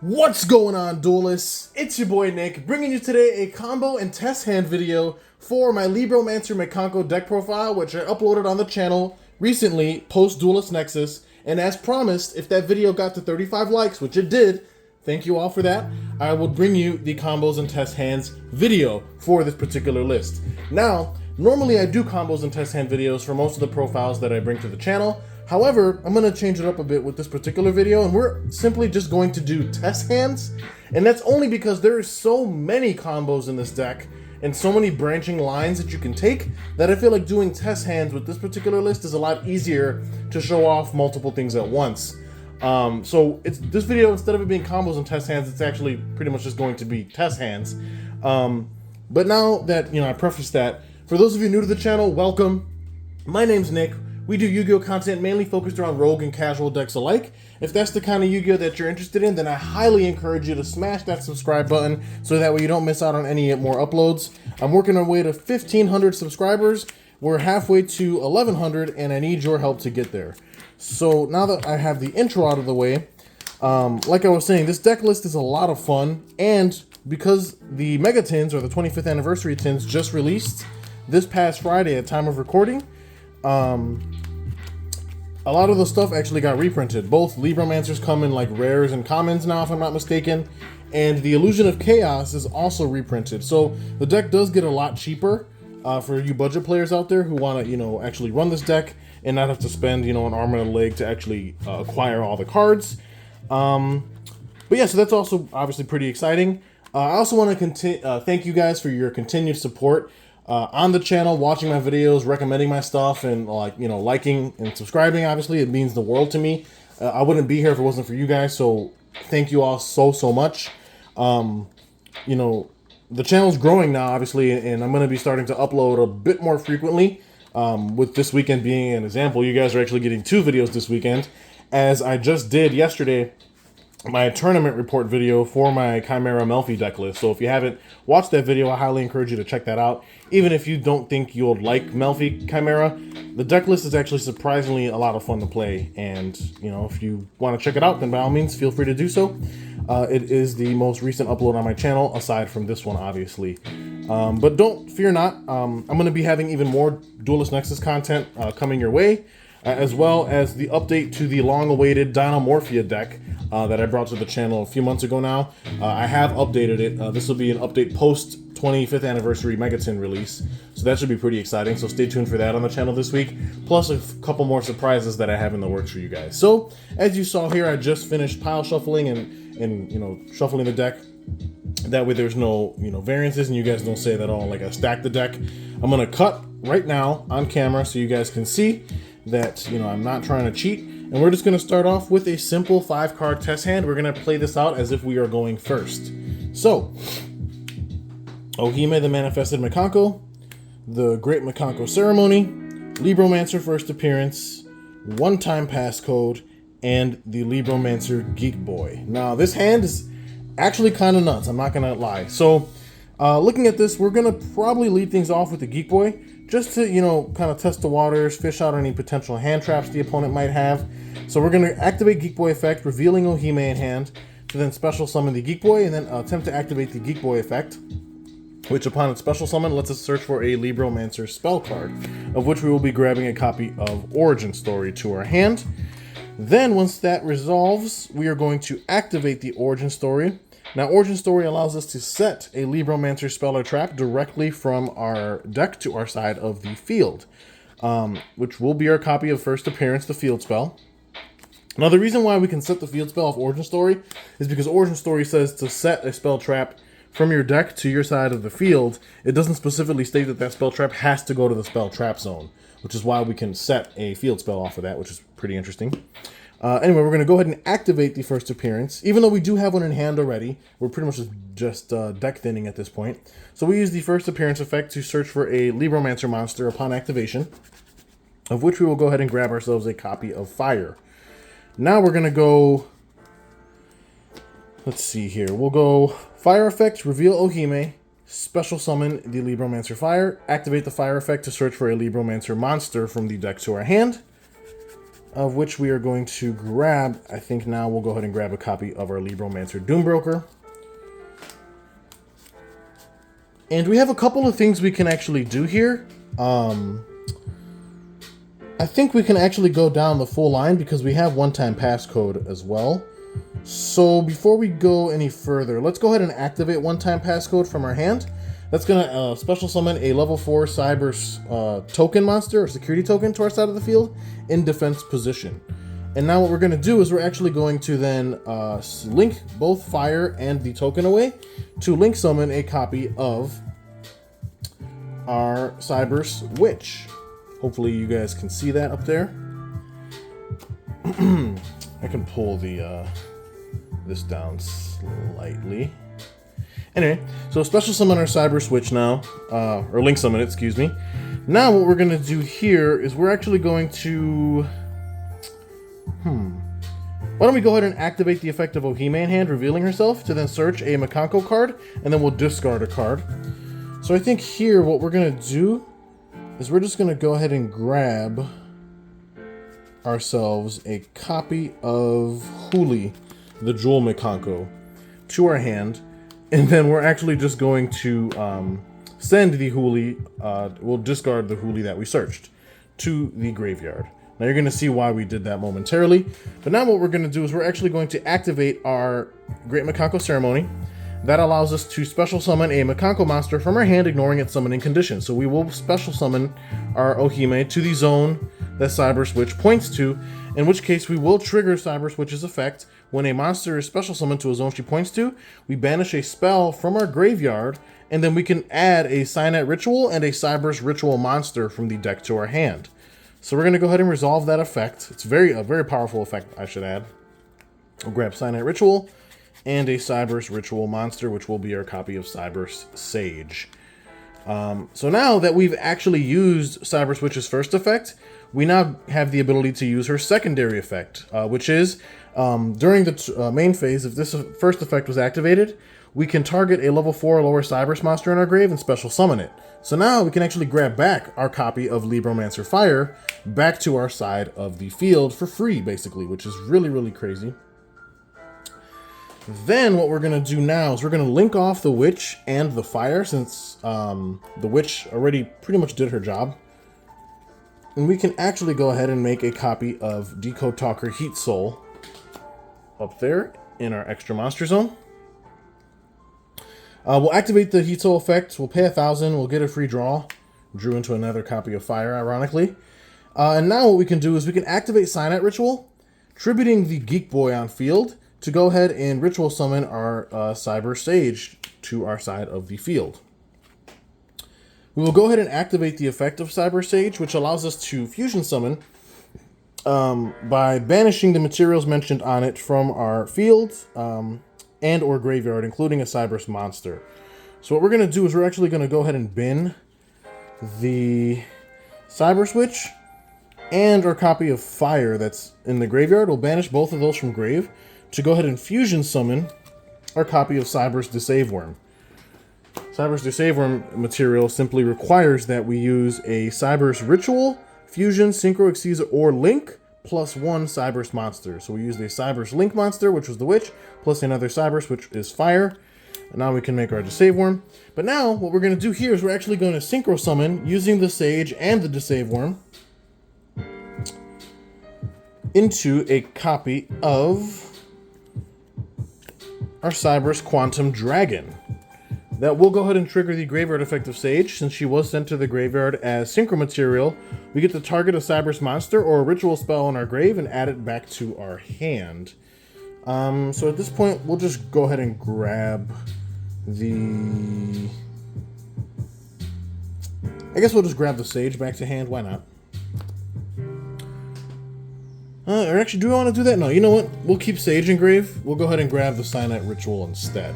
What's going on, duelists? It's your boy Nick, bringing you today a combo and test hand video for my LIBROMANCER MIKANKO deck profile, which I uploaded on the channel recently, post Duelist Nexus. And as promised, if that video got to 35 likes, which it did, thank you all for that, I will bring you the combos and test hands video for this particular list. Now, normally I do combos and test hand videos for most of the profiles that I bring to the channel. However, I'm going to change it up a bit with this particular video, and we're simply just going to do test hands. And that's only because there are so many combos in this deck and so many branching lines that you can take that I feel like doing test hands with this particular list is a lot easier to show off multiple things at once. So it's this video, instead of it being combos and test hands, it's actually pretty much just going to be test hands. But now that, I prefaced that, for those of you new to the channel, welcome. My name's Nick. We do Yu-Gi-Oh! Content mainly focused around rogue and casual decks alike. If that's the kind of Yu-Gi-Oh! That you're interested in, then I highly encourage you to smash that subscribe button so that way you don't miss out on any more uploads. I'm working our way to 1,500 subscribers. We're halfway to 1,100, and I need your help to get there. So now that I have the intro out of the way, like I was saying, this deck list is a lot of fun, and because the Mega Tins, or the 25th Anniversary Tins, just released this past Friday at time of recording, a lot of the stuff actually got reprinted. Both LIBROMANCERs come in like rares and commons now, if I'm not mistaken, and the Illusion of Chaos is also reprinted. So the deck does get a lot cheaper for you budget players out there who want to, actually run this deck and not have to spend, an arm and a leg to actually acquire all the cards. But yeah, so that's also obviously pretty exciting. I also want to thank you guys for your continued support on the channel, watching my videos, recommending my stuff, and liking and subscribing. Obviously, it means the world to me. I wouldn't be here if it wasn't for you guys, so thank you all so much. The channel's growing now, obviously, and I'm going to be starting to upload a bit more frequently. With this weekend being an example, you guys are actually getting 2 videos this weekend, as I just did yesterday my tournament report video for my Chimera Melfi deck list. So if you haven't watched that video, I highly encourage you to check that out. Even if you don't think you'll like Melfi Chimera, the deck list is actually surprisingly a lot of fun to play. And, if you want to check it out, then by all means, feel free to do so. It is the most recent upload on my channel, aside from this one, obviously. But don't fear not. I'm going to be having even more Duelist Nexus content coming your way, as well as the update to the long-awaited Dinomorphia deck that I brought to the channel a few months ago now. I have updated it. This will be an update post 25th Anniversary Megatin release, so that should be pretty exciting. So stay tuned for that on the channel this week, plus a couple more surprises that I have in the works for you guys. So as you saw here, I just finished pile shuffling and shuffling the deck. That way there's no variances, and you guys don't say that, oh, like I stacked the deck. I'm gonna cut right now on camera so you guys can see that I'm not trying to cheat. And we're just going to start off with a simple 5-card test hand. We're going to play this out as if we are going first. So, Ohime the Manifested Mikanko, the Great Mikanko Ceremony, LIBROMANCER First Appearance, One-Time Passcode, and the LIBROMANCER Geek Boy. Now, this hand is actually kind of nuts, I'm not going to lie. So, looking at this, we're going to probably lead things off with the Geek Boy, just to, kind of test the waters, fish out any potential hand traps the opponent might have. So we're going to activate Geek Boy effect, revealing Ohime in hand, to then special summon the Geek Boy, and then attempt to activate the Geek Boy effect, which upon its special summon lets us search for a LIBROMANCER spell card, of which we will be grabbing a copy of Origin Story to our hand. Then once that resolves, we are going to activate the Origin Story. Now, Origin Story allows us to set a LIBROMANCER spell or trap directly from our deck to our side of the field, which will be our copy of First Appearance, the field spell. Now, the reason why we can set the field spell of Origin Story is because Origin Story says to set a spell trap from your deck to your side of the field. It doesn't specifically state that that spell trap has to go to the spell trap zone, which is why we can set a field spell off of that, which is pretty interesting. Anyway, we're going to go ahead and activate the First Appearance. Even though we do have one in hand already, we're pretty much just deck thinning at this point. So we use the First Appearance effect to search for a LIBROMANCER monster upon activation, of which we will go ahead and grab ourselves a copy of Fire. Now we're going to go, let's see here, we'll go Fire effect, reveal Ohime, special summon the LIBROMANCER Fire, activate the Fire effect to search for a LIBROMANCER monster from the deck to our hand. of which we are going to grab. I think now we'll go ahead and grab a copy of our Libromancer Doombroker. And we have a couple of things we can actually do here. I think we can actually go down the full line because we have one-time passcode as well. So before we go any further, let's go ahead and activate one-time passcode from our hand. That's going to special summon a level 4 cyber token monster or security token to our side of the field in defense position. And now what we're going to do is we're actually going to then link both fire and the token away to link summon a copy of our Cyber Witch. Hopefully you guys can see that up there. I can pull the this down slightly. Anyway, so special summon our Cyber Switch now, or link summon it, excuse me. Now what we're going to do here is we're actually going to... Why don't we go ahead and activate the effect of Ohime in hand, revealing herself, to then search a Mikanko card, and then we'll discard a card. So I think here what we're going to do is we're just going to go ahead and grab ourselves a copy of Huli, the Jewel Mikanko, to our hand, and then we're actually just going to send the Huli, we'll discard the Huli that we searched, to the graveyard. Now you're going to see why we did that momentarily, but now what we're going to do is we're actually going to activate our Great Mikanko Ceremony. That allows us to special summon a Mikanko monster from our hand, ignoring its summoning condition. So we will special summon our Ohime to the zone that Cyber Switch points to, in which case we will trigger Cyber Switch's effect. When a monster is special summoned to a zone she points to, we banish a spell from our graveyard, and then we can add a Signet Ritual and a Cyber's Ritual monster from the deck to our hand. So we're going to go ahead and resolve that effect. It's a very powerful effect, I should add. We'll grab Signet Ritual and a Cyber's Ritual monster, which will be our copy of Cyber's Sage. So now that we've actually used Cyber Switch's first effect, we now have the ability to use her secondary effect, which is during the main phase, if this first effect was activated, we can target a level 4 or lower Cyber's monster in our grave and special summon it. So now we can actually grab back our copy of Libromancer Fire back to our side of the field for free, basically, which is really crazy. Then what we're going to do now is we're going to link off the Witch and the Fire, since the Witch already pretty much did her job. And we can actually go ahead and make a copy of Decode Talker Heat Soul up there in our extra monster zone. We'll activate the Heat Soul effect. We'll pay 1,000. We'll get a free draw. Drew into another copy of Fire, ironically. And now what we can do is we can activate Signet Ritual, tributing the Geek Boy on field, to go ahead and ritual summon our Cyber Sage to our side of the field. We will go ahead and activate the effect of Cyber Sage, which allows us to fusion summon by banishing the materials mentioned on it from our field and or graveyard, including a Cyber's monster. So what we're going to do is we're actually going to go ahead and bin the Cyber Switch and our copy of Fire that's in the graveyard. We'll banish both of those from grave to go ahead and fusion summon our copy of Cyber's Deceive Worm. Cyber's Deceive Worm material simply requires that we use a Cyber's Ritual, Fusion, Synchro, Exceed, or Link, plus one Cyber's monster. So we used a Cyber's Link monster, which was the Witch, plus another Cyber's, which is Fire. And now we can make our Deceive Worm. But now, what we're going to do here is we're actually going to Synchro summon using the Sage and the Deceive Worm into a copy of our Cyber's Quantum Dragon. That will go ahead and trigger the graveyard effect of Sage. Since she was sent to the graveyard as synchro material, we get to target a Cyber's monster or a ritual spell in our grave and add it back to our hand. So at this point, we'll just go ahead and grab the... I guess we'll just grab the Sage back to hand. Why not? Or actually, do we want to do that? No, you know what? We'll keep Sage in grave. We'll go ahead and grab the Signet Ritual instead.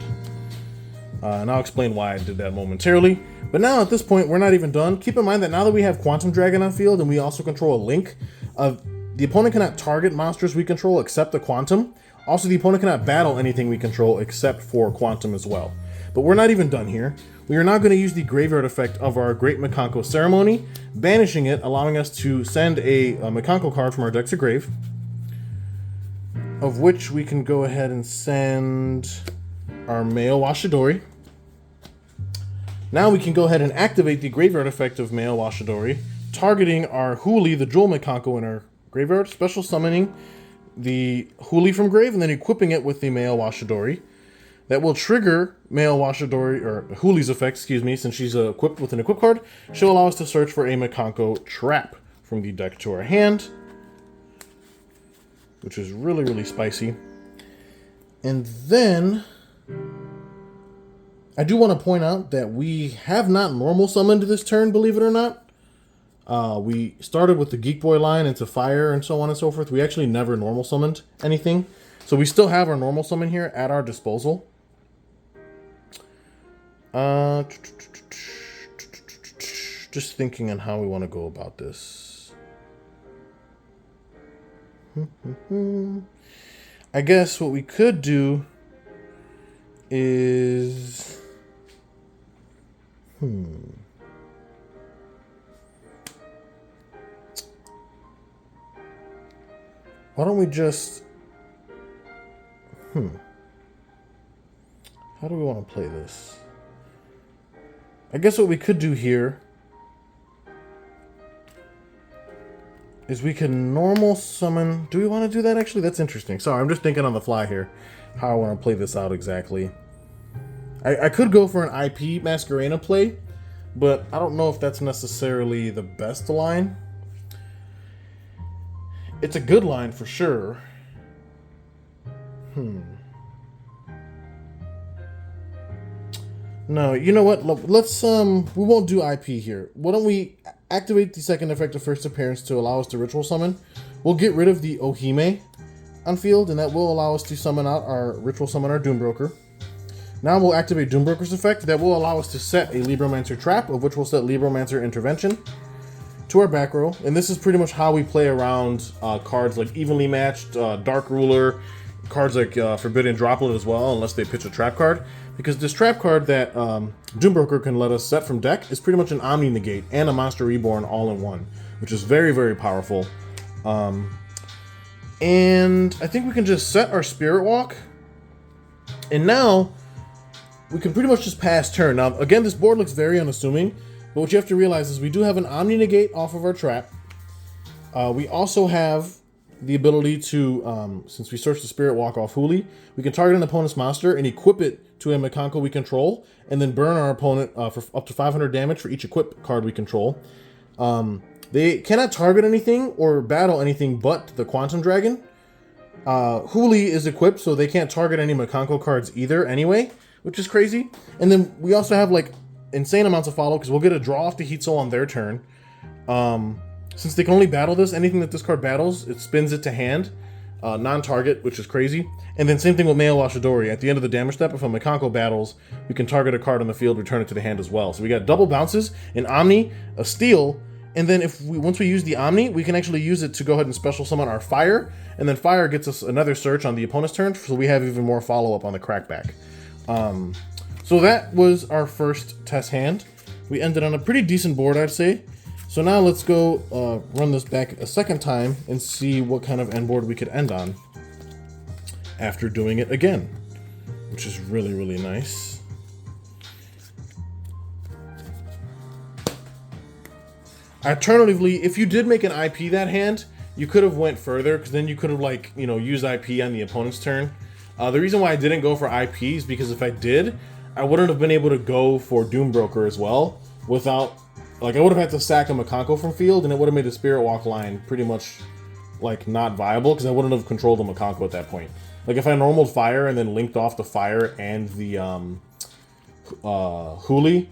And I'll explain why I did that momentarily. But now at this point, we're not even done. Keep in mind that now that we have Quantum Dragon on field and we also control a Link, the opponent cannot target monsters we control except the Quantum. Also, the opponent cannot battle anything we control except for Quantum as well. But we're not even done here. We are now going to use the graveyard effect of our Great Mikanko Ceremony, banishing it, allowing us to send a Mikanko card from our deck to grave, of which we can go ahead and send our male Washidori. Now we can go ahead and activate the graveyard effect of male Washidori, targeting our Huli, the Jewel Mikanko in our graveyard, special summoning the Huli from grave, and then equipping it with the male Washidori. That will trigger male Washidori, or Huli's effect, excuse me, since she's equipped with an equip card. She'll allow us to search for a Mikanko trap from the deck to our hand, which is really, really spicy. And then I do want to point out that we have not normal summoned this turn, believe it or not. We started with the Geek Boy line into fire and so on and so forth. We actually never normal summoned anything. So we still have our normal summon here at our disposal. Just thinking on how we want to go about this. I guess what we could do is... Why don't we just... How do we want to play this? I guess what we could do here is we can normal summon... Do we want to do that actually? That's interesting. Sorry, I'm just thinking on the fly here how I want to play this out exactly. I could go for an IP Masquerena play, but I don't know if that's necessarily the best line. It's a good line for sure. No, you know what? Let's we won't do IP here. Why don't we activate the second effect of first appearance to allow us to ritual summon? We'll get rid of the Ohime on field, and that will allow us to summon out our ritual summon our Doombroker. Now we'll activate Doombroker's effect. That will allow us to set a Libromancer trap, of which we'll set Libromancer intervention to our back row. And this is pretty much how we play around cards like Evenly Matched, Dark Ruler, cards like Forbidden Droplet as well, unless they pitch a trap card. Because this trap card that Doombroker can let us set from deck is pretty much an Omni Negate and a Monster Reborn all in one, which is very, very powerful. And I think we can just set our Spirit Walk. And now we can pretty much just pass turn. Now, again, this board looks very unassuming, but what you have to realize is we do have an Omni Negate off of our trap. We also have the ability to, since we search the Spirit Walk off Huli, we can target an opponent's monster and equip it to a Mikanko we control, and then burn our opponent for up to 500 damage for each equip card we control. They cannot target anything or battle anything but the Quantum Dragon. Huli is equipped, so they can't target any Mikanko cards either anyway, which is crazy. And then we also have like insane amounts of follow, because we'll get a draw off the Heat Soul on their turn. Since they can only battle this, anything that this card battles, it spins it to hand, non-target, which is crazy. And then same thing with Male Washidori. At the end of the damage step, if a Mikanko battles, we can target a card on the field, return it to the hand as well. So we got double bounces, an Omni, a Steal, and then once we use the Omni, we can actually use it to go ahead and special summon our Fire, and then Fire gets us another search on the opponent's turn, so we have even more follow-up on the Crackback. So that was our first test hand. We ended on a pretty decent board, I'd say. So now let's go run this back a second time and see what kind of end board we could end on after doing it again, which is really, really nice. Alternatively, if you did make an IP that hand, you could have went further, because then you could have, like, you know, used IP on the opponent's turn. The reason why I didn't go for IP is because if I did, I wouldn't have been able to go for Doombroker as well without, like, I would have had to sack a Mikanko from field, and it would have made the Spirit Walk line pretty much, like, not viable, because I wouldn't have controlled the Mikanko at that point. Like, if I normaled Fire and then linked off the Fire and the Huli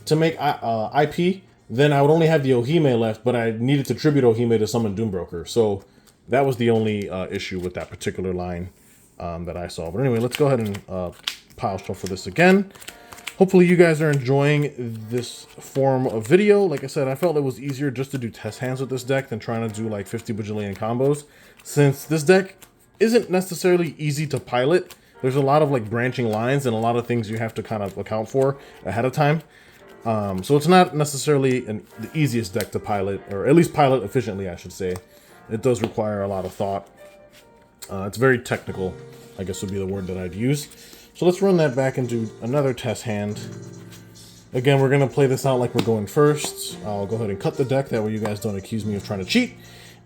to make IP, then I would only have the Ohime left, but I needed to tribute Ohime to summon Doombroker. So that was the only issue with that particular line that I saw. But anyway, let's go ahead and pile shuffle this again. Hopefully you guys are enjoying this form of video. Like I said, I felt it was easier just to do test hands with this deck than trying to do like 50 bajillion combos, since this deck isn't necessarily easy to pilot there's a lot of like branching lines and a lot of things you have to kind of account for ahead of time. So it's not necessarily the easiest deck to pilot, or at least pilot efficiently, I should say. It does require a lot of thought. It's very technical, I guess would be the word that I'd use. So let's run that back into another test hand. Again, we're going to play this out like we're going first. I'll go ahead and cut the deck, that way you guys don't accuse me of trying to cheat.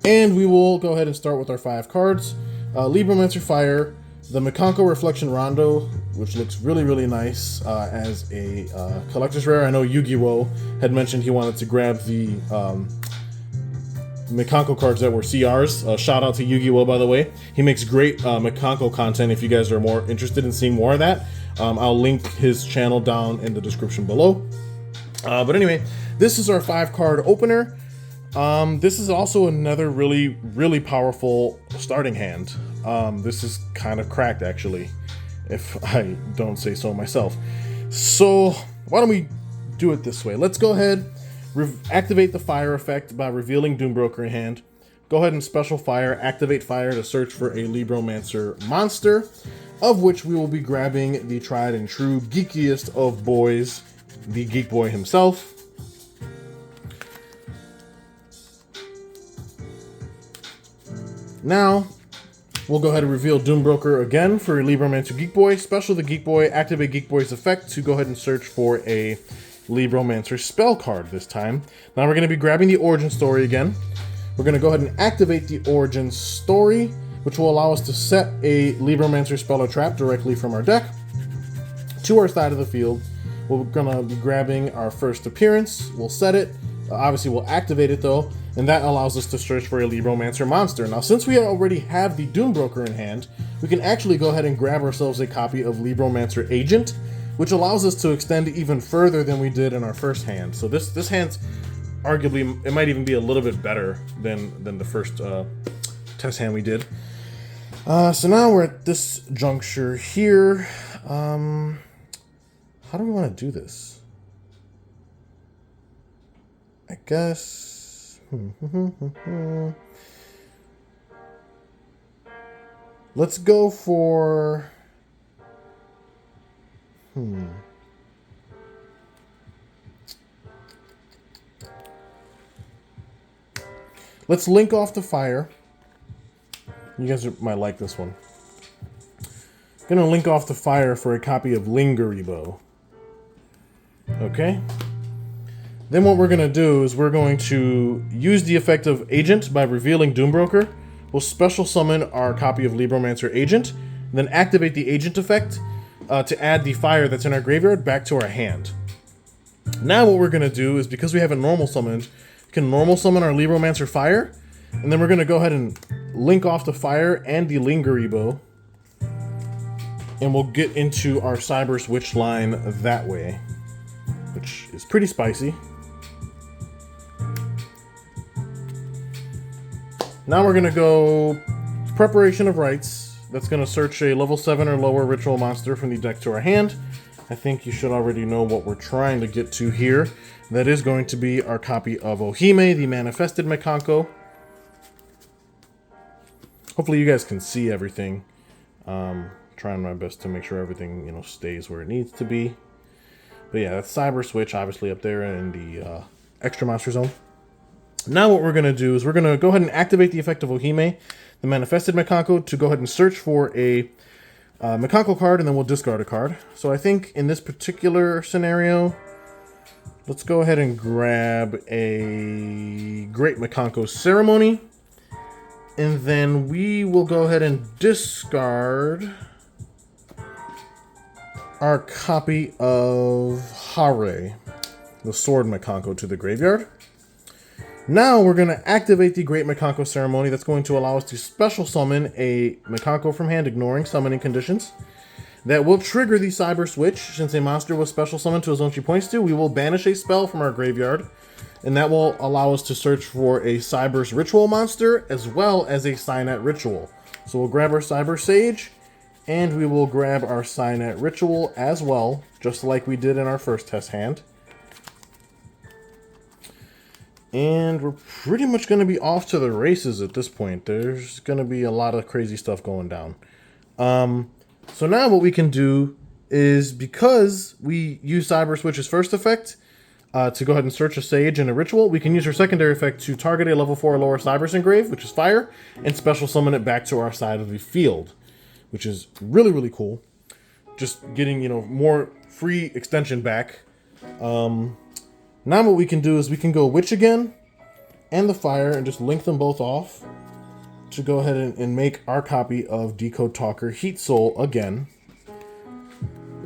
And we will go ahead and start with our 5 cards. Libromancer Fire, the Mikanko Reflection Rondo, which looks really, really nice as a collector's rare. I know Yu-Gi-Oh! Had mentioned he wanted to grab the Mikanko cards that were CRs. Shout out to Yu-Gi-Oh! By the way. He makes great Mikanko content if you guys are more interested in seeing more of that. I'll link his channel down in the description below. But anyway, this is our 5-card opener. This is also another really, really powerful starting hand. This is kind of cracked, actually, if I don't say so myself. So why don't we do it this way? Let's go ahead, activate the fire effect by revealing Doombroker in hand. Go ahead and special fire, activate fire to search for a Libromancer monster, of which we will be grabbing the tried and true geekiest of boys, the Geek Boy himself. Now, we'll go ahead and reveal Doombroker again for Libromancer Geek Boy. Special the Geek Boy, activate Geek Boy's effect to go ahead and search for a Libromancer spell card this time. Now we're going to be grabbing the origin story again. We're going to go ahead and activate the origin story, which will allow us to set a Libromancer spell or trap directly from our deck to our side of the field. We're going to be grabbing our first appearance. We'll set it. Obviously, we'll activate it though, and that allows us to search for a Libromancer monster. Now, since we already have the Doombroker in hand, we can actually go ahead and grab ourselves a copy of Libromancer Agent, which allows us to extend even further than we did in our first hand. So this hand's arguably, it might even be a little bit better than the first test hand we did. So now we're at this juncture here. How do we want to do this? I guess. Let's go for. Let's link off the fire. You guys might like this one. I'm gonna link off the fire for a copy of Lingeribo. Okay. Then what we're going to do is we're going to use the effect of Agent by revealing Doombroker. We'll special summon our copy of Libromancer Agent, and then activate the Agent effect to add the fire that's in our graveyard back to our hand. Now what we're going to do is, because we haven't normal summoned, we can normal summon our Libromancer Fire, and then we're going to go ahead and link off the fire and the Lingeribo, and we'll get into our Cyber Switch line that way, which is pretty spicy. Now we're going to go Preparation of Rites. That's going to search a level 7 or lower ritual monster from the deck to our hand. I think you should already know what we're trying to get to here. That is going to be our copy of Ohime, the Manifested Mikanko. Hopefully you guys can see everything. Trying my best to make sure everything, stays where it needs to be. But yeah, that's Cyber Switch, obviously up there in the extra monster zone. Now what we're going to do is we're going to go ahead and activate the effect of Ohime, the Manifested Mikanko, to go ahead and search for a Mikanko card, and then we'll discard a card. So I think in this particular scenario, let's go ahead and grab a Great Mikanko Ceremony, and then we will go ahead and discard our copy of Hare, the Sword Mikanko, to the graveyard. Now we're going to activate the Great Mikanko Ceremony. That's going to allow us to special summon a Mikanko from hand, ignoring summoning conditions. That will trigger the Cyber Switch. Since a monster was special summoned to a zone she points to, we will banish a spell from our graveyard, and that will allow us to search for a Cyber's Ritual monster as well as a Cynet Ritual. So we'll grab our Cyber Sage, and we will grab our Cynet Ritual as well, just like we did in our first test hand. And we're pretty much going to be off to the so So now what we can do is, because we use Cyber Switch's first effect to go ahead and search a Sage and a Ritual, we can use our secondary effect to target a level 4 or lower Cyber Engrave, which is fire, and special summon it back to our side of the field, which is really, really cool. Just getting, more free extension back. Now what we can do is we can go Witch again and the fire and just link them both off to go ahead and make our copy of Decode Talker Heat Soul again.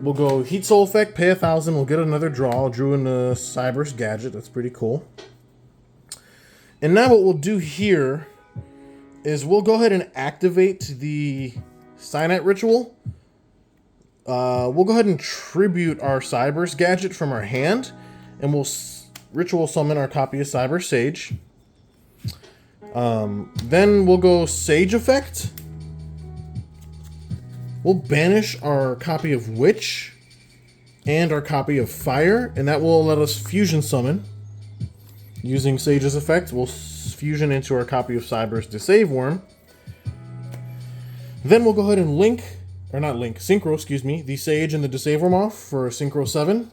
We'll go Heat Soul effect, pay 1,000, we'll get another draw. Drew in the Cyber's Gadget, that's pretty cool. And now what we'll do here is we'll go ahead and activate the Cyanite Ritual. We'll go ahead and tribute our Cyber's Gadget from our hand, and we'll Ritual Summon our copy of Cyber Sage. Then we'll go Sage effect. We'll banish our copy of Witch and our copy of Fire, and that will let us fusion summon. Using Sage's effect, we'll fusion into our copy of Cyber's Deceive Worm. Then we'll go ahead and synchro, the Sage and the Deceive Worm off for Synchro 7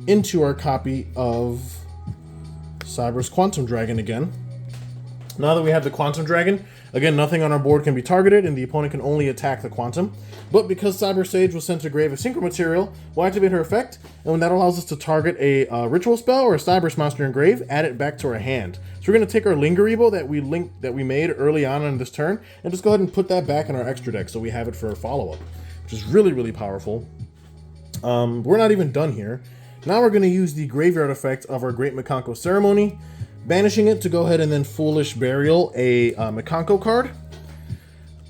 into our copy of Cyber's Quantum Dragon again. Now that we have the Quantum Dragon, again, nothing on our board can be targeted, and the opponent can only attack the Quantum. But because Cyber Sage was sent to grave a Synchro material, we'll activate her effect, and when that allows us to target a Ritual spell or a Cyber's monster in grave, add it back to our hand. So we're going to take our Lingeribo that we made early on in this turn, and just go ahead and put that back in our extra deck so we have it for a follow-up, which is really, really powerful. We're not even done here. Now we're going to use the graveyard effect of our Great Mikanko Ceremony, banishing it to go ahead and then Foolish Burial a Mikanko card,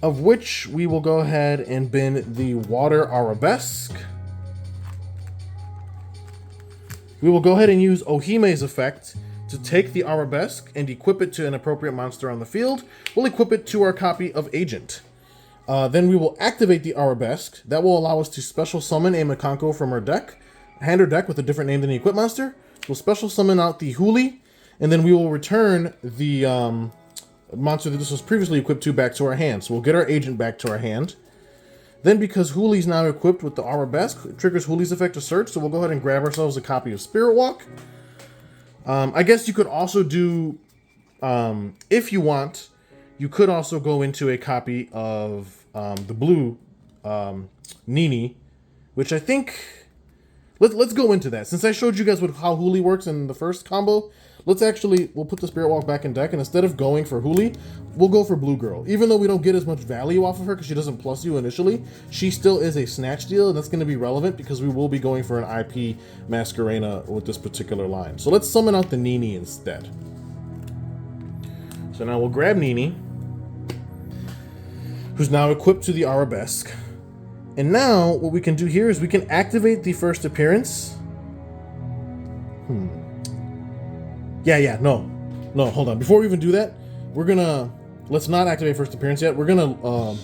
of which we will go ahead and bin the Water Arabesque. We will go ahead and use Ohime's effect to take the Arabesque and equip it to an appropriate monster on the field. We'll equip it to our copy of Agent. Then we will activate the Arabesque. That will allow us to special summon a Mikanko from our deck, hand or deck with a different name than the equip monster. We'll special summon out the Huli, and then we will return the monster that this was previously equipped to back to our hand. So we'll get our Agent back to our hand. Then, because Huli's now equipped with the Arabesque, it triggers Huli's effect to search, so we'll go ahead and grab ourselves a copy of Spirit Walk. I guess you could also do, if you want, you could also go into a copy of the blue Nini, which I think... Let's go into that. Since I showed you guys how Huli works in the first combo, we'll put the Spirit Walk back in deck, and instead of going for Huli, we'll go for Blue Girl. Even though we don't get as much value off of her because she doesn't plus you initially, she still is a snatch deal, and that's going to be relevant because we will be going for an IP Masquerena with this particular line. So let's summon out the Nini instead. So now we'll grab Nini, who's now equipped to the Arabesque. And now what we can do here is we can activate the first appearance. No, hold on. Before we even do that, let's not activate first appearance yet. We're gonna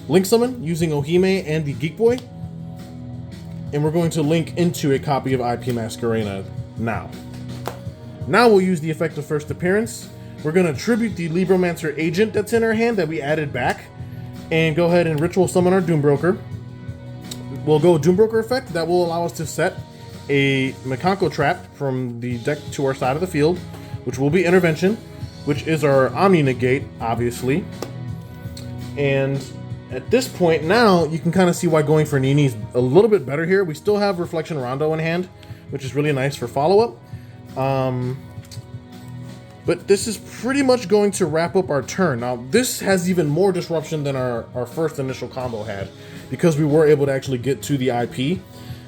link summon using Ohime and the Geek Boy. And we're going to link into a copy of IP Masquerena now. Now we'll use the effect of first appearance. We're gonna tribute the Libromancer Agent that's in our hand that we added back, and go ahead and Ritual Summon our Doombroker. We'll go Doombroker effect. That will allow us to set a Mikanko trap from the deck to our side of the field, which will be Intervention, which is our Omni Negate, obviously. And at this point now, you can kind of see why going for Nini is a little bit better here. We still have Reflection Rondo in hand, which is really nice for follow-up. But this is pretty much going to wrap up our turn. Now, this has even more disruption than our first initial combo had, because we were able to actually get to the IP.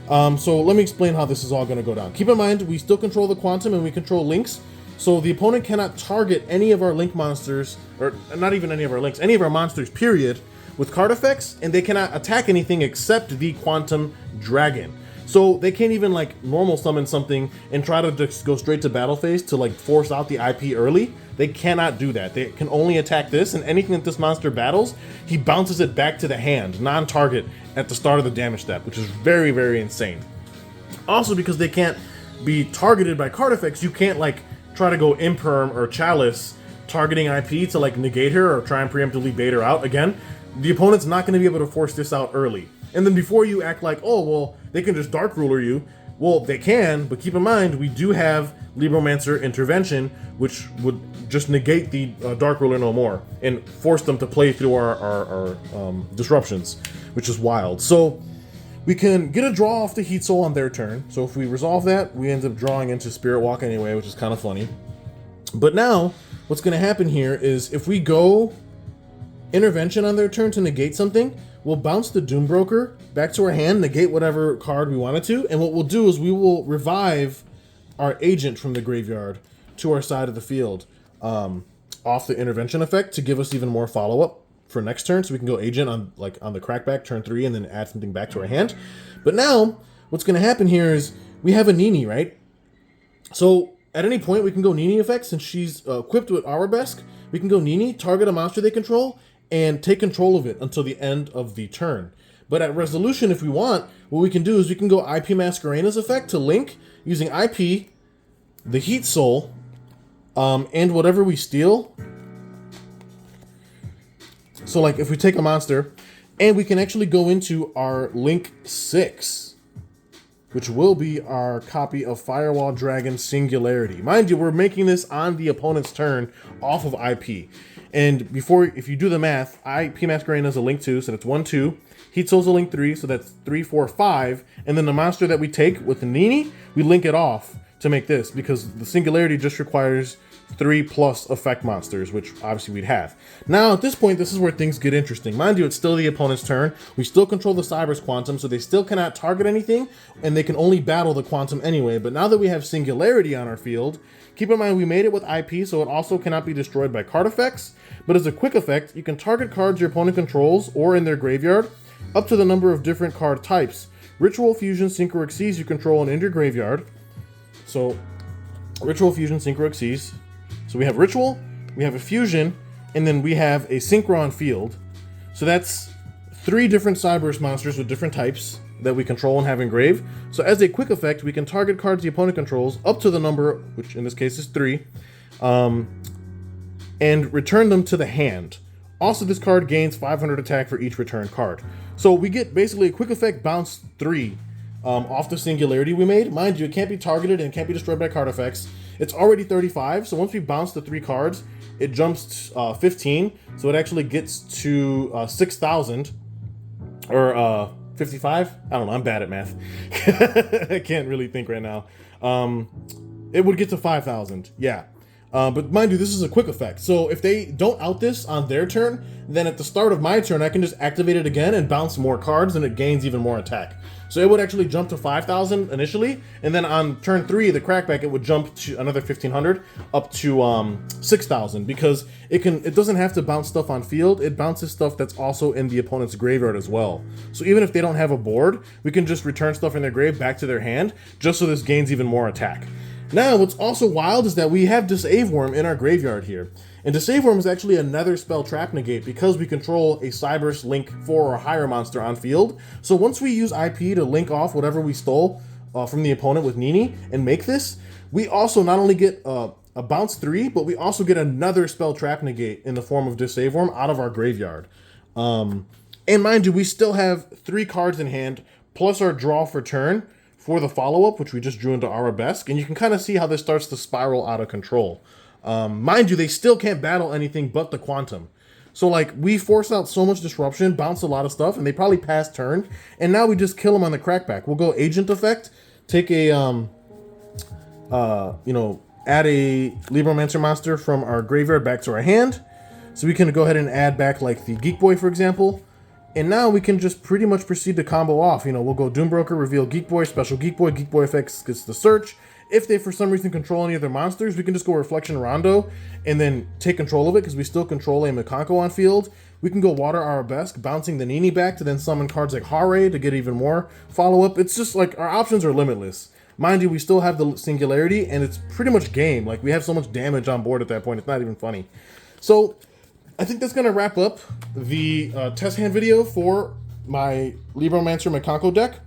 So let me explain how this is all going to go down. Keep in mind, we still control the Quantum and we control links, so the opponent cannot target any of our link monsters, or not even any of our links, any of our monsters, period, with card effects, and they cannot attack anything except the Quantum Dragon. So they can't even like normal summon something and try to just go straight to battle phase to like force out the IP early. They cannot do that. They can only attack this, and anything that this monster battles, he bounces it back to the hand, non-target, at the start of the damage step, which is very, very insane. Also, because they can't be targeted by card effects, you can't like try to go Imperm or Chalice targeting IP to like negate her or try and preemptively bait her out. Again, the opponent's not going to be able to force this out early. And then before you act like, oh, well, they can just Dark Ruler you. Well, they can, but keep in mind, we do have Libromancer Intervention, which would just negate the Dark Ruler no more and force them to play through our disruptions, which is wild. So we can get a draw off the Heat Soul on their turn. So if we resolve that, we end up drawing into Spirit Walk anyway, which is kind of funny. But now, what's going to happen here is if we go Intervention on their turn to negate something, we'll bounce the Doombroker back to our hand, negate whatever card we wanted to, and what we'll do is we will revive our Agent from the graveyard to our side of the field off the Intervention effect to give us even more follow-up for next turn, so we can go Agent on the Crackback turn 3 and then add something back to our hand. But now, what's going to happen here is we have a Nini, right? So at any point, we can go Nini effect. Since she's equipped with Arabesque, we can go Nini, target a monster they control, and take control of it until the end of the turn. But at Resolution, if we want, what we can do is we can go IP Masquerade's effect to link using IP, the Heat Soul, and whatever we steal. So like if we take a monster, and we can actually go into our Link 6, which will be our copy of Firewall Dragon Singularity. Mind you, we're making this on the opponent's turn off of IP. And if you do the math, IP Masquerade is a Link 2, so that's 1, 2. Heat Soul's a Link 3, so that's 3, 4, 5. And then the monster that we take with the Nini, we link it off to make this, because the Singularity just requires 3+ effect monsters, which obviously we'd have. Now, at this point, this is where things get interesting. Mind you, it's still the opponent's turn. We still control the Cyber's Quantum, so they still cannot target anything, and they can only battle the Quantum anyway. But now that we have Singularity on our field, keep in mind we made it with IP, so it also cannot be destroyed by card effects. But as a quick effect, you can target cards your opponent controls or in their graveyard, up to the number of different card types. Ritual, Fusion, Synchro, or Xyz you control and in your graveyard. So, Ritual, Fusion, Synchro, or Xyz. So we have Ritual, we have a Fusion, and then we have a Synchro on field. So that's 3 different Cyberse monsters with different types that we control and have engraved. So as a quick effect, we can target cards the opponent controls up to the number, which in this case is 3, and return them to the hand. Also, this card gains 500 attack for each returned card. So we get basically a quick effect bounce 3 off the Singularity we made. Mind you, it can't be targeted and can't be destroyed by card effects. It's already 35, so once we bounce the 3 cards, it jumps 15, so it actually gets to 6,000, or 55? I don't know, I'm bad at math. I can't really think right now. It would get to 5,000, yeah. But mind you, this is a quick effect. So if they don't out this on their turn, then at the start of my turn, I can just activate it again and bounce more cards, and it gains even more attack. So it would actually jump to 5,000 initially, and then on turn 3, the Crackback, it would jump to another 1,500 up to 6,000, because it doesn't have to bounce stuff on field. It bounces stuff that's also in the opponent's graveyard as well. So even if they don't have a board, we can just return stuff in their grave back to their hand, just so this gains even more attack. Now, what's also wild is that we have Disave Worm in our graveyard here. And Disave Worm is actually another spell trap negate because we control a Cyberse Link 4 or higher monster on field. So once we use IP to link off whatever we stole from the opponent with Nini and make this, we also not only get a bounce 3, but we also get another spell trap negate in the form of Disave Worm out of our graveyard. And mind you, we still have 3 cards in hand, plus our draw for turn, for the follow-up, which we just drew into Arabesque, and you can kind of see how this starts to spiral out of control. Mind you, they still can't battle anything but the Quantum. So, like, we force out so much disruption, bounce a lot of stuff, and they probably pass turn, and now we just kill them on the Crackback. We'll go Agent Effect, take a, add a Libromancer monster from our graveyard back to our hand, so we can go ahead and add back, like, the Geek Boy, for example. And now we can just pretty much proceed to combo off. We'll go Doombroker, reveal Geek Boy, special Geek Boy effects gets the search. If they for some reason control any other monsters, we can just go Reflection Rondo and then take control of it because we still control a Mikanko on field. We can go Water Arabesque, bouncing the Nini back to then summon cards like Hare to get even more follow-up. It's just like our options are limitless. Mind you, we still have the Singularity and it's pretty much game. Like, we have so much damage on board at that point, it's not even funny. So I think that's going to wrap up the test hand video for my Libromancer Mikanko deck.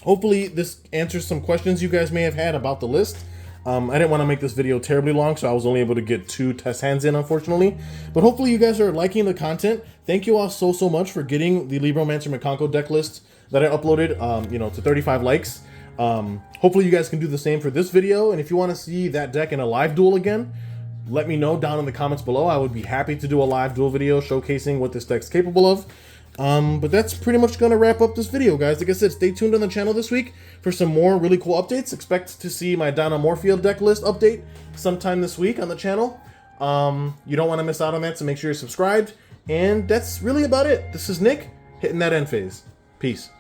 Hopefully this answers some questions you guys may have had about the list. I didn't want to make this video terribly long, so I was only able to get 2 test hands in, unfortunately. But hopefully you guys are liking the content. Thank you all so much for getting the LIBROMANCER Mikanko deck list that I uploaded, you know, to 35 likes. Hopefully you guys can do the same for this video, and if you want to see that deck in a live duel again, let me know down in the comments below. I would be happy to do a live duel video showcasing what this deck's capable of. But that's pretty much going to wrap up this video, guys. Like I said, stay tuned on the channel this week for some more really cool updates. Expect to see my Dynamorphia deck list update sometime this week on the channel. You don't want to miss out on that, so make sure you're subscribed. And that's really about it. This is Nick, hitting that end phase. Peace.